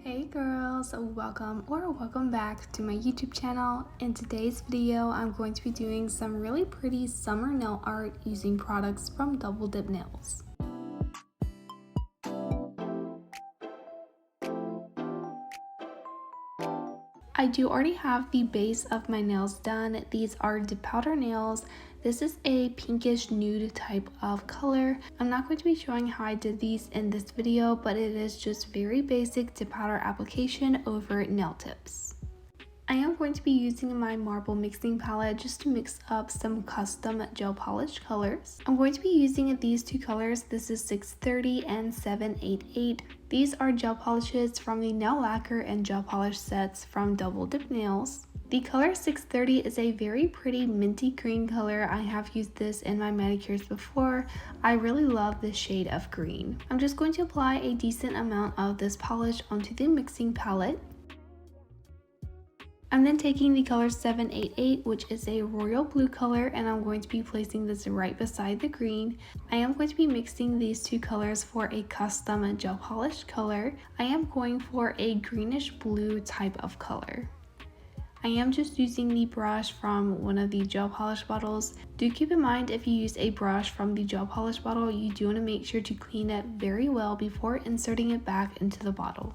Hey girls, welcome back to my YouTube channel. In today's video, I'm going to be doing some really pretty summer nail art using products from DoubleDipNails. I do already have the base of my nails done. These are DePowder nails. This is a pinkish nude type of color. I'm not going to be showing how I did these in this video, but it is just very basic DePowder application over nail tips. I am going to be using my marble mixing palette just to mix up some custom gel polish colors. I'm going to be using these two colors. This is 630 and 788. These are gel polishes from the nail lacquer and gel polish sets from DoubleDipNails. The color 630 is a very pretty minty green color. I have used this in my manicures before. I really love this shade of green. I'm just going to apply a decent amount of this polish onto the mixing palette. I'm then taking the color 788, which is a royal blue color, and I'm going to be placing this right beside the green. I am going to be mixing these two colors for a custom gel polish color. I am going for a greenish blue type of color. I am just using the brush from one of the gel polish bottles. Do keep in mind, if you use a brush from the gel polish bottle, you do want to make sure to clean it very well before inserting it back into the bottle.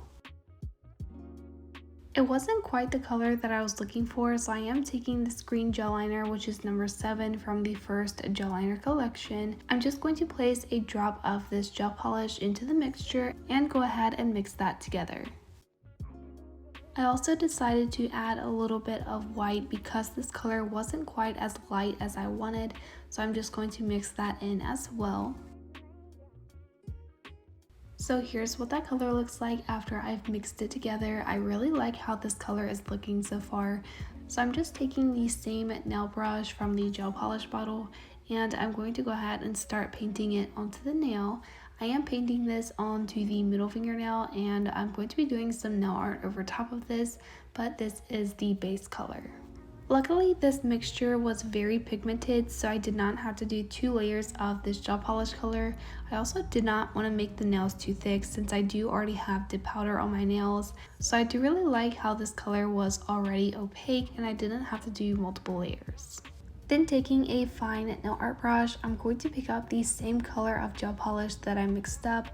It wasn't quite the color that I was looking for, so I am taking this green gel liner, which is number 7 from the first gel liner collection. I'm just going to place a drop of this gel polish into the mixture and go ahead and mix that together. I also decided to add a little bit of white because this color wasn't quite as light as I wanted, so I'm just going to mix that in as well. So here's what that color looks like after I've mixed it together. I really like how this color is looking so far. So I'm just taking the same nail brush from the gel polish bottle and I'm going to go ahead and start painting it onto the nail. I am painting this onto the middle fingernail and I'm going to be doing some nail art over top of this, but this is the base color. Luckily, this mixture was very pigmented, so I did not have to do 2 layers of this gel polish color. I also did not want to make the nails too thick since I do already have DePowder on my nails. So I do really like how this color was already opaque and I didn't have to do multiple layers. Then taking a fine nail art brush, I'm going to pick up the same color of gel polish that I mixed up.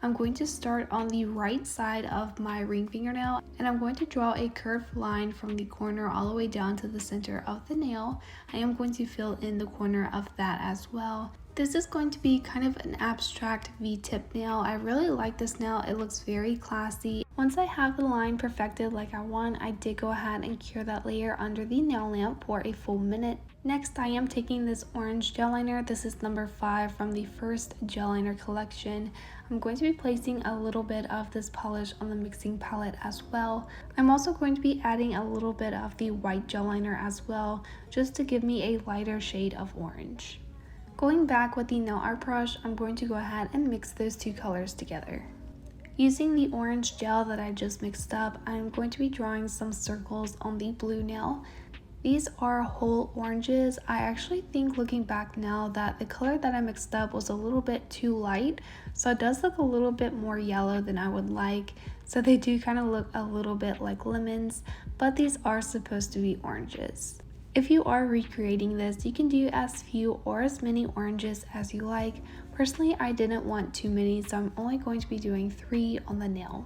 I'm going to start on the right side of my ring fingernail and I'm going to draw a curved line from the corner all the way down to the center of the nail. I am going to fill in the corner of that as well. This is going to be kind of an abstract V-tip nail. I really like this nail. It looks very classy. Once I have the line perfected like I want, I did go ahead and cure that layer under the nail lamp for a full minute. Next, I am taking this orange gel liner. This is number 5 from the first gel liner collection. I'm going to be placing a little bit of this polish on the mixing palette as well. I'm also going to be adding a little bit of the white gel liner as well, just to give me a lighter shade of orange. Going back with the nail art brush, I'm going to go ahead and mix those two colors together. Using the orange gel that I just mixed up, I'm going to be drawing some circles on the blue nail. These are whole oranges. I actually think, looking back now, that the color that I mixed up was a little bit too light, so it does look a little bit more yellow than I would like. So they do kind of look a little bit like lemons, but these are supposed to be oranges. If you are recreating this, you can do as few or as many oranges as you like. Personally, I didn't want too many, so I'm only going to be doing 3 on the nail.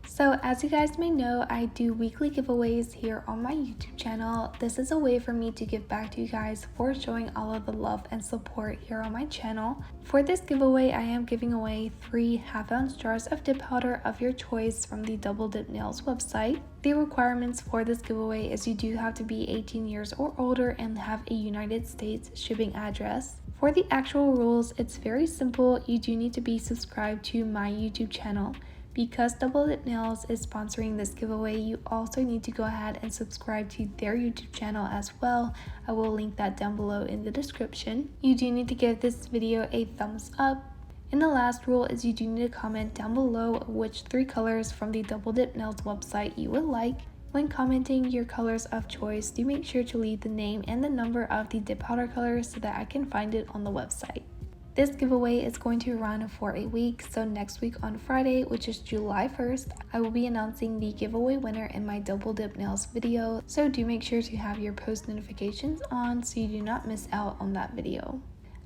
So as you guys may know, I do weekly giveaways here on my YouTube channel. This is a way for me to give back to you guys for showing all of the love and support here on my channel. For this giveaway, I am giving away 3 half-ounce jars of dip powder of your choice from the DoubleDipNails website. The requirements for this giveaway is you do have to be 18 years or older and have a United States shipping address. For the actual rules, it's very simple. You do need to be subscribed to my YouTube channel. Because DoubleDipNails is sponsoring this giveaway, you also need to go ahead and subscribe to their YouTube channel as well. I will link that down below in the description. You do need to give this video a thumbs up. And the last rule is you do need to comment down below which 3 colors from the DoubleDipNails website you would like. When commenting your colors of choice, do make sure to leave the name and the number of the dip powder color so that I can find it on the website. This giveaway is going to run for a week, so next week on Friday, which is July 1st, I will be announcing the giveaway winner in my Double Dip Nails video, so do make sure to have your post notifications on so you do not miss out on that video.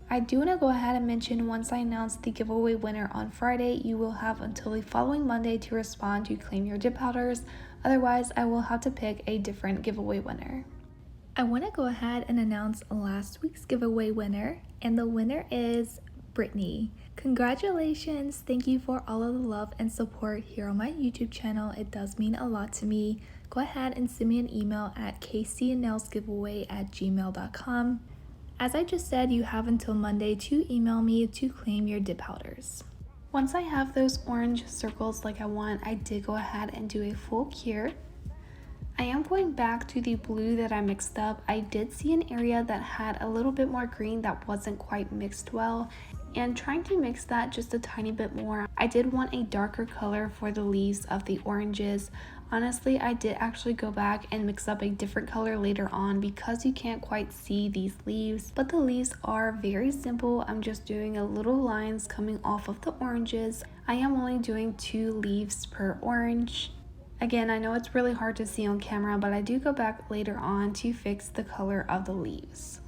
I do want to go ahead and mention, once I announce the giveaway winner on Friday, you will have until the following Monday to respond to claim your dip powders, otherwise I will have to pick a different giveaway winner. I want to go ahead and announce last week's giveaway winner, and the winner is Brittany. Congratulations! Thank you for all of the love and support here on my YouTube channel. It does mean a lot to me. Go ahead and send me an email at kcnailsgiveaway@gmail.com. As I just said, you have until Monday to email me to claim your dip powders. Once I have those orange circles like I want, I did go ahead and do a full cure. I am going back to the blue that I mixed up. I did see an area that had a little bit more green that wasn't quite mixed well, and trying to mix that just a tiny bit more. I did want a darker color for the leaves of the oranges. Honestly, I did actually go back and mix up a different color later on because you can't quite see these leaves, but the leaves are very simple. I'm just doing a little lines coming off of the oranges. I am only doing 2 leaves per orange. Again, I know it's really hard to see on camera, but I do go back later on to fix the color of the leaves.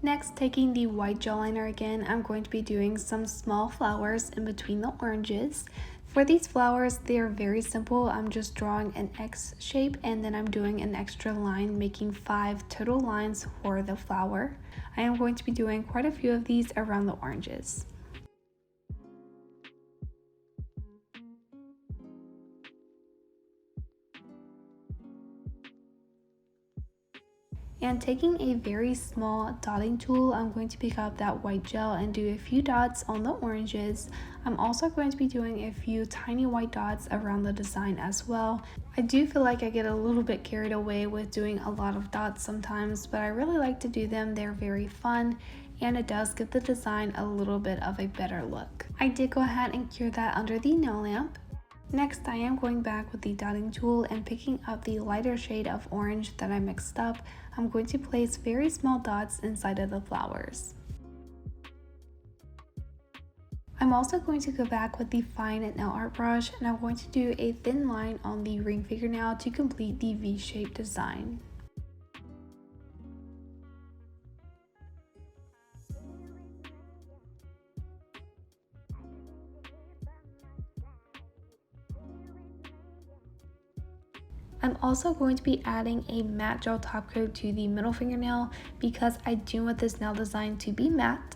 Next, taking the white gel liner again, I'm going to be doing some small flowers in between the oranges. For these flowers, they are very simple. I'm just drawing an X shape and then I'm doing an extra line, making 5 total lines for the flower. I am going to be doing quite a few of these around the oranges. And taking a very small dotting tool, I'm going to pick up that white gel and do a few dots on the oranges. I'm also going to be doing a few tiny white dots around the design as well. I do feel like I get a little bit carried away with doing a lot of dots sometimes, but I really like to do them. They're very fun and it does give the design a little bit of a better look. I did go ahead and cure that under the nail lamp. Next, I am going back with the dotting tool and picking up the lighter shade of orange that I mixed up. I'm going to place very small dots inside of the flowers. I'm also going to go back with the fine nail art brush and I'm going to do a thin line on the ring fingernail to complete the V-shaped design. I'm also going to be adding a matte gel top coat to the middle fingernail because I do want this nail design to be matte.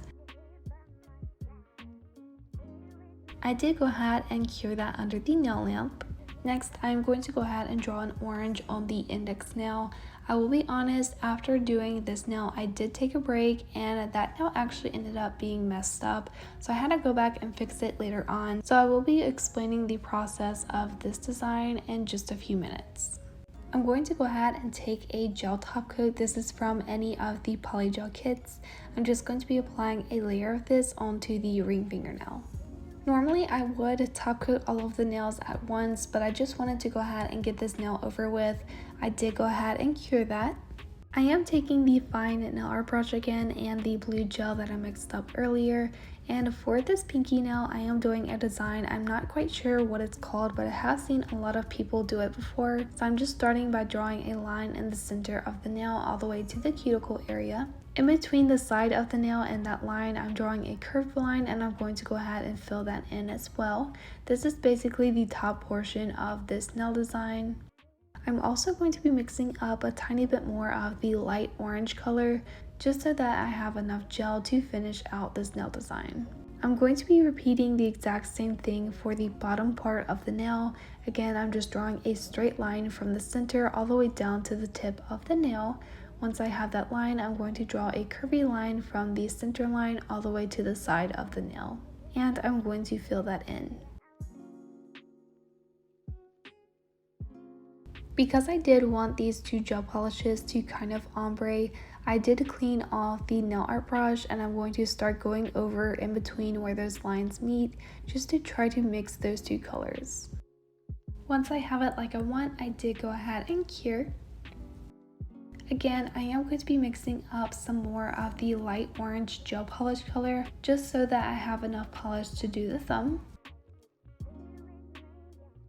I did go ahead and cure that under the nail lamp. Next, I'm going to go ahead and draw an orange on the index nail. I will be honest, after doing this nail, I did take a break and that nail actually ended up being messed up. So I had to go back and fix it later on. So I will be explaining the process of this design in just a few minutes. I'm going to go ahead and take a gel top coat. This is from any of the polygel kits. I'm just going to be applying a layer of this onto the ring fingernail. Normally I would top coat all of the nails at once, but I just wanted to go ahead and get this nail over with. I did go ahead and cure that. I am taking the fine nail art brush again and the blue gel that I mixed up earlier, and for this pinky nail I am doing a design. I'm not quite sure what it's called, but I have seen a lot of people do it before, so I'm just starting by drawing a line in the center of the nail all the way to the cuticle area. In between the side of the nail and that line, I'm drawing a curved line and I'm going to go ahead and fill that in as well. This is basically the top portion of this nail design. I'm also going to be mixing up a tiny bit more of the light orange color just so that I have enough gel to finish out this nail design. I'm going to be repeating the exact same thing for the bottom part of the nail. Again, I'm just drawing a straight line from the center all the way down to the tip of the nail. Once I have that line, I'm going to draw a curvy line from the center line all the way to the side of the nail. And I'm going to fill that in. Because I did want these 2 gel polishes to kind of ombre, I did clean off the nail art brush and I'm going to start going over in between where those lines meet just to try to mix those 2 colors. Once I have it like I want, I did go ahead and cure. Again, I am going to be mixing up some more of the light orange gel polish color just so that I have enough polish to do the thumb.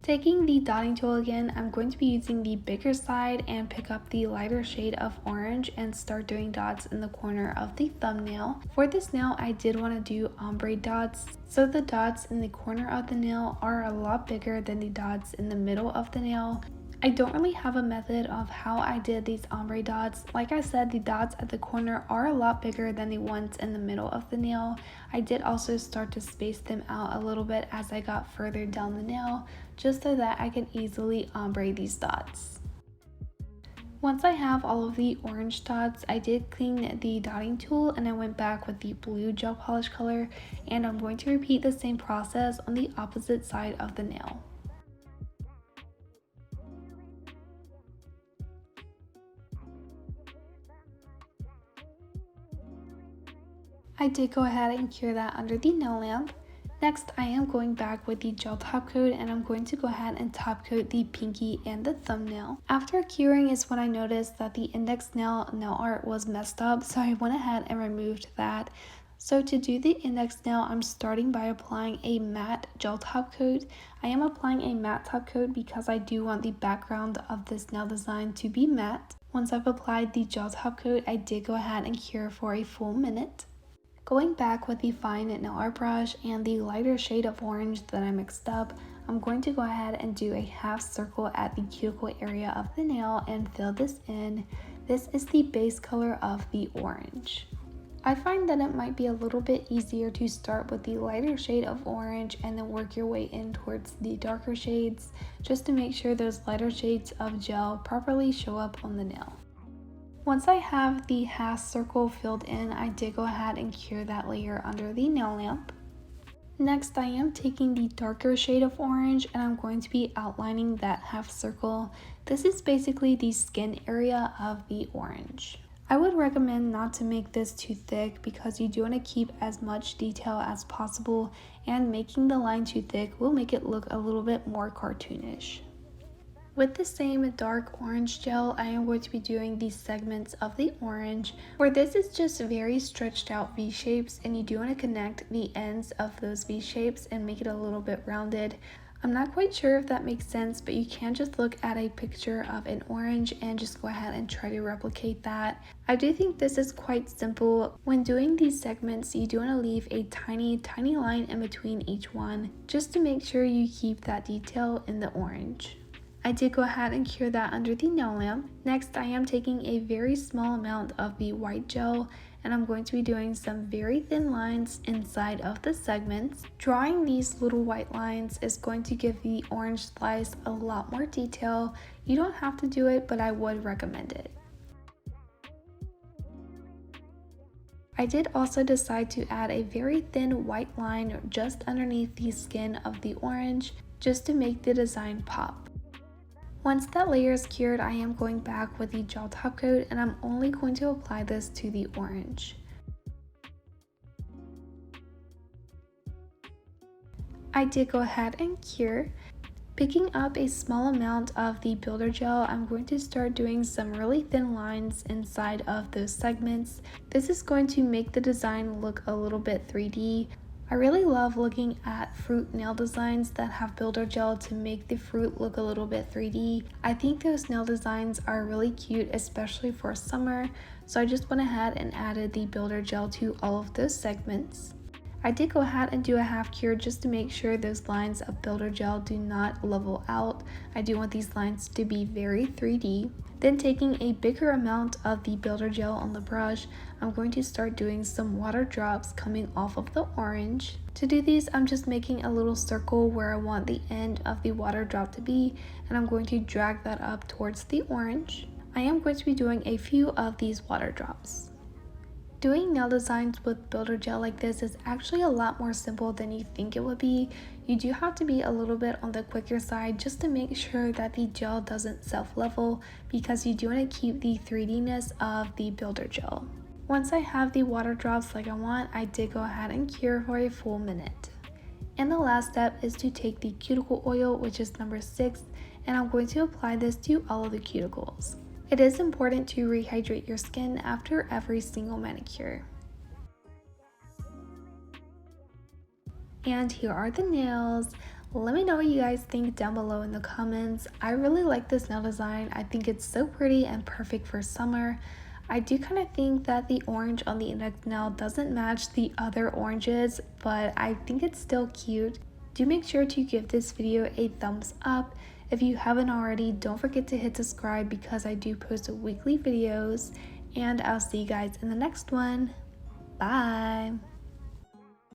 Taking the dotting tool again, I'm going to be using the bigger side and pick up the lighter shade of orange and start doing dots in the corner of the thumbnail. For this nail, I did want to do ombre dots, so the dots in the corner of the nail are a lot bigger than the dots in the middle of the nail. I don't really have a method of how I did these ombre dots. Like I said, the dots at the corner are a lot bigger than the ones in the middle of the nail. I did also start to space them out a little bit as I got further down the nail, just so that I can easily ombre these dots. Once I have all of the orange dots, I did clean the dotting tool and I went back with the blue gel polish color, and I'm going to repeat the same process on the opposite side of the nail. I did go ahead and cure that under the nail lamp. Next, I am going back with the gel top coat and I'm going to go ahead and top coat the pinky and the thumbnail. After curing is when I noticed that the index nail art was messed up, so I went ahead and removed that. So to do the index nail, I'm starting by applying a matte gel top coat. I am applying a matte top coat because I do want the background of this nail design to be matte. Once I've applied the gel top coat, I did go ahead and cure for a full minute. Going back with the fine nail art brush and the lighter shade of orange that I mixed up, I'm going to go ahead and do a half circle at the cuticle area of the nail and fill this in. This is the base color of the orange. I find that it might be a little bit easier to start with the lighter shade of orange and then work your way in towards the darker shades, just to make sure those lighter shades of gel properly show up on the nail. Once I have the half circle filled in, I did go ahead and cure that layer under the nail lamp. Next, I am taking the darker shade of orange and I'm going to be outlining that half circle. This is basically the skin area of the orange. I would recommend not to make this too thick because you do want to keep as much detail as possible, and making the line too thick will make it look a little bit more cartoonish. With the same dark orange gel, I am going to be doing these segments of the orange, where this is just very stretched out V shapes, and you do want to connect the ends of those V shapes and make it a little bit rounded. I'm not quite sure if that makes sense, but you can just look at a picture of an orange and just go ahead and try to replicate that. I do think this is quite simple. When doing these segments, you do want to leave a tiny line in between each one, just to make sure you keep that detail in the orange. I did go ahead and cure that under the nail lamp. Next, I am taking a very small amount of the white gel and I'm going to be doing some very thin lines inside of the segments. Drawing these little white lines is going to give the orange slice a lot more detail. You don't have to do it, but I would recommend it. I did also decide to add a very thin white line just underneath the skin of the orange, just to make the design pop. Once that layer is cured, I am going back with the gel top coat and I'm only going to apply this to the orange. I did go ahead and cure. Picking up a small amount of the builder gel, I'm going to start doing some really thin lines inside of those segments. This is going to make the design look a little bit 3D. I really love looking at fruit nail designs that have builder gel to make the fruit look a little bit 3D. I think those nail designs are really cute, especially for summer, so I just went ahead and added the builder gel to all of those segments. I did go ahead and do a half cure just to make sure those lines of builder gel do not level out. I do want these lines to be very 3D. Then taking a bigger amount of the builder gel on the brush, I'm going to start doing some water drops coming off of the orange. To do these, I'm just making a little circle where I want the end of the water drop to be, and I'm going to drag that up towards the orange. I am going to be doing a few of these water drops. Doing nail designs with builder gel like this is actually a lot more simple than you think it would be. You do have to be a little bit on the quicker side just to make sure that the gel doesn't self-level, because you do want to keep the 3D-ness of the builder gel. Once I have the water drops like I want, I did go ahead and cure for a full minute. And the last step is to take the cuticle oil, which is number 6, and I'm going to apply this to all of the cuticles. It is important to rehydrate your skin after every single manicure. And here are the nails. Let me know what you guys think down below in the comments. I really like this nail design. I think it's so pretty and perfect for summer. I do kind of think that the orange on the index nail doesn't match the other oranges, but I think it's still cute. Do make sure to give this video a thumbs up. If you haven't already, don't forget to hit subscribe because I do post weekly videos, and I'll see you guys in the next one. Bye!